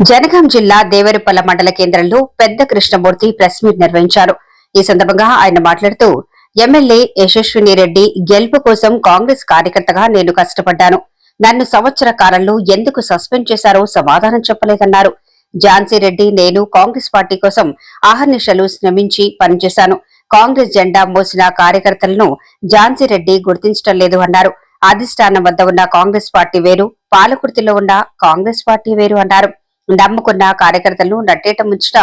జనగాం జిల్లా దేవరపల్ల మండల కేంద్రంలో పెద్ద కృష్ణమూర్తి ప్రెస్ మీట్ నిర్వహించారు. ఈ సందర్భంగా ఆయన మాట్లాడుతూ ఎమ్మెల్యే యశస్విని రెడ్డి గెలుపు కోసం కాంగ్రెస్ కార్యకర్తగా నేను కష్టపడ్డాను. నన్ను సంవత్సర కాలంలో ఎందుకు సస్పెండ్ చేశారో సమాధానం చెప్పలేదన్నారు. ఝాన్సీ రెడ్డి నేను కాంగ్రెస్ పార్టీ కోసం అహర్నిశలు శ్రమించి పనిచేశాను. కాంగ్రెస్ జెండా మోసిన కార్యకర్తలను ఝాన్సీ రెడ్డి గుర్తించడం లేదు అన్నారు. అధిష్టానం వద్ద ఉన్న కాంగ్రెస్ పార్టీ వేరు, పాలకుర్తిలో ఉన్న కాంగ్రెస్ పార్టీ వేరు అన్నారు. నమ్ముకున్న కార్యకర్తలను నట్టేట ముంచిన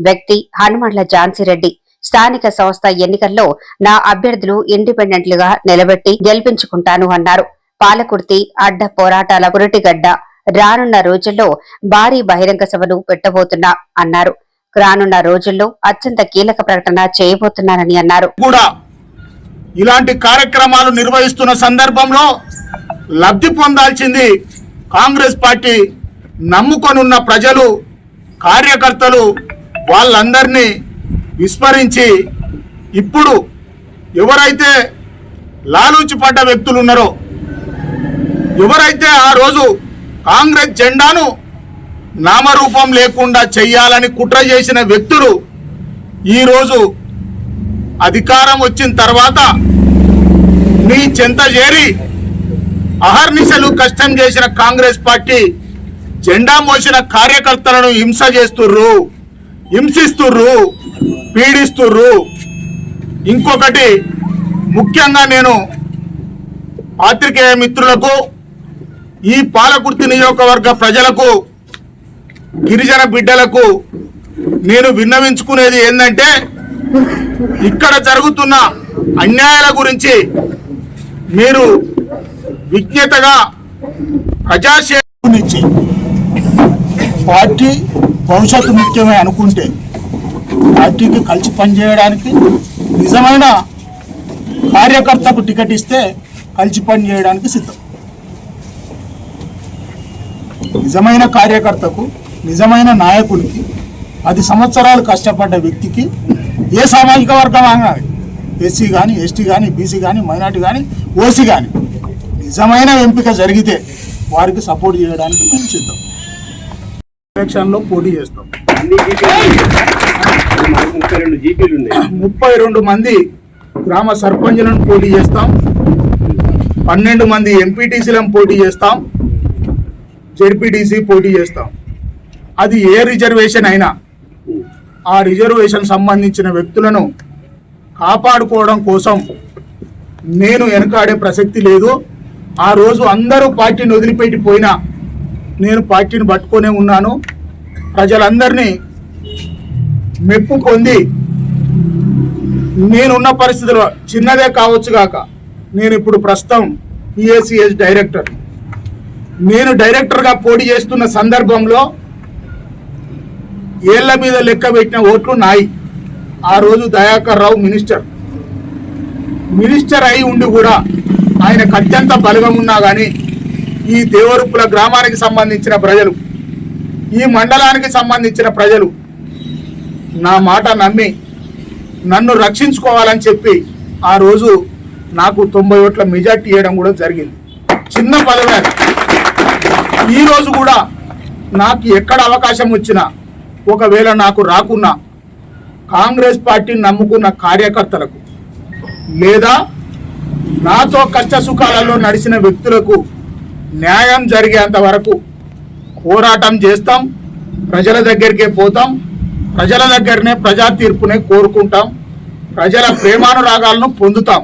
వ్యక్తి హనుమండ్ల ఝాన్సీ రెడ్డి. స్థానిక సంస్థ ఎన్నికల్లో నా అభ్యర్థులు ఇండిపెండెంట్లుగా నిలబెట్టి గెలిపించుకుంటాను అన్నారు. పాలకుర్తి అడ్డ పోరాటాల పురిటిగడ్డ. రానున్న రోజుల్లో భారీ బహిరంగ సభను పెట్టబోతున్నా అన్నారు. రానున్న రోజుల్లో అత్యంత కీలక ప్రకటన చేయబోతున్నానని అన్నారు. ఇలాంటి కార్యక్రమాలు నిర్వహిస్తున్న సందర్భంలో లబ్ధి పొందాల్సింది కాంగ్రెస్ పార్టీ నమ్ముకొనున్న ప్రజలు, కార్యకర్తలు. వాళ్ళందరినీ విస్మరించి ఇప్పుడు ఎవరైతే లాలూచి పడ్డ వ్యక్తులు ఉన్నారో, ఎవరైతే ఆ రోజు కాంగ్రెస్ జెండాను నామరూపం లేకుండా చెయ్యాలని కుట్ర చేసిన వ్యక్తులు ఈరోజు అధికారం వచ్చిన తర్వాత నీ చెంత చేరి అహర్నిశలు కష్టం చేసిన కాంగ్రెస్ పార్టీ జెండా మోసిన కార్యకర్తలను హింసిస్తుర్రు, పీడిస్తుర్రు. ఇంకొకటి ముఖ్యంగా నేను పాత్రికేయ మిత్రులకు, ఈ పాలకుర్తి నియోజకవర్గ ప్రజలకు, గిరిజన బిడ్డలకు నేను విన్నవించుకునేది ఏంటంటే, ఇక్కడ జరుగుతున్న అన్యాయాల గురించి మీరు విజ్ఞతగా ప్రజాసేవనిచ్చి పార్టీ భవిష్యత్తు ముఖ్యమే అనుకుంటే పార్టీకి కలిసి పనిచేయడానికి నిజమైన కార్యకర్తకు టికెట్ ఇస్తే కలిసి పనిచేయడానికి సిద్ధం. నిజమైన కార్యకర్తకు, నిజమైన నాయకునికి, 10 సంవత్సరాలు కష్టపడ్డ వ్యక్తికి ఏ సామాజిక వర్గం కానీ, ఎస్సీ కానీ, ఎస్టీ కానీ, బీసీ కానీ, మైనార్టీ కానీ, ఓసీ కానీ నిజమైన ఎంపిక జరిగితే వారికి సపోర్ట్ చేయడానికి మేము సిద్ధం. ఎలక్షన్లో పోటీ చేస్తాం. 32 మంది గ్రామ సర్పంచులను పోటీ చేస్తాం, 12 మంది ఎంపీటీసీలను పోటీ చేస్తాం, జెడ్పీటీసీ పోటీ చేస్తాం. అది ఏ రిజర్వేషన్ అయినా ఆ రిజర్వేషన్ సంబంధించిన వ్యక్తులను కాపాడుకోవడం కోసం నేను వెనకాడే ప్రసక్తి లేదు. ఆ రోజు అందరూ పార్టీని వదిలిపెట్టి పోయినా నేను పార్టీని పట్టుకొనే ఉన్నాను. ప్రజలందరినీ మెప్పు పొంది నేనున్న పరిస్థితుల్లో చిన్నదే కావచ్చు కాక నేను ఇప్పుడు ప్రస్తుతం పిఏసిఎస్ డైరెక్టర్. నేను డైరెక్టర్గా పోటీ చేస్తున్న సందర్భంలో ఏళ్ల మీద లెక్క పెట్టిన ఓట్లు నాయి. ఆ రోజు దయాకర్ రావు మినిస్టర్ అయి ఉండి కూడా ఆయనకు అత్యంత బలగం ఉన్నా కానీ ఈ దేవరుప్పుల గ్రామానికి సంబంధించిన ప్రజలు, ఈ మండలానికి సంబంధించిన ప్రజలు నా మాట నమ్మి నన్ను రక్షించుకోవాలని చెప్పి ఆ రోజు నాకు 90 ఓట్ల మెజార్టీ ఇవ్వడం కూడా జరిగింది. చిన్న పదవే. ఈరోజు కూడా నాకు ఎక్కడ అవకాశం వచ్చినా, ఒకవేళ నాకు రాకున్నా, కాంగ్రెస్ పార్టీని నమ్ముకున్న కార్యకర్తలకు లేదా నాతో కష్ట సుఖాలలో నడిచిన వ్యక్తులకు న్యాయం జరిగేంత వరకు పోరాటం చేస్తాం. ప్రజల దగ్గరికే పోతాం, ప్రజల దగ్గరనే ప్రజా తీర్పునే కోరుకుంటాం, ప్రజల ప్రేమానురాగాలను పొందుతాం.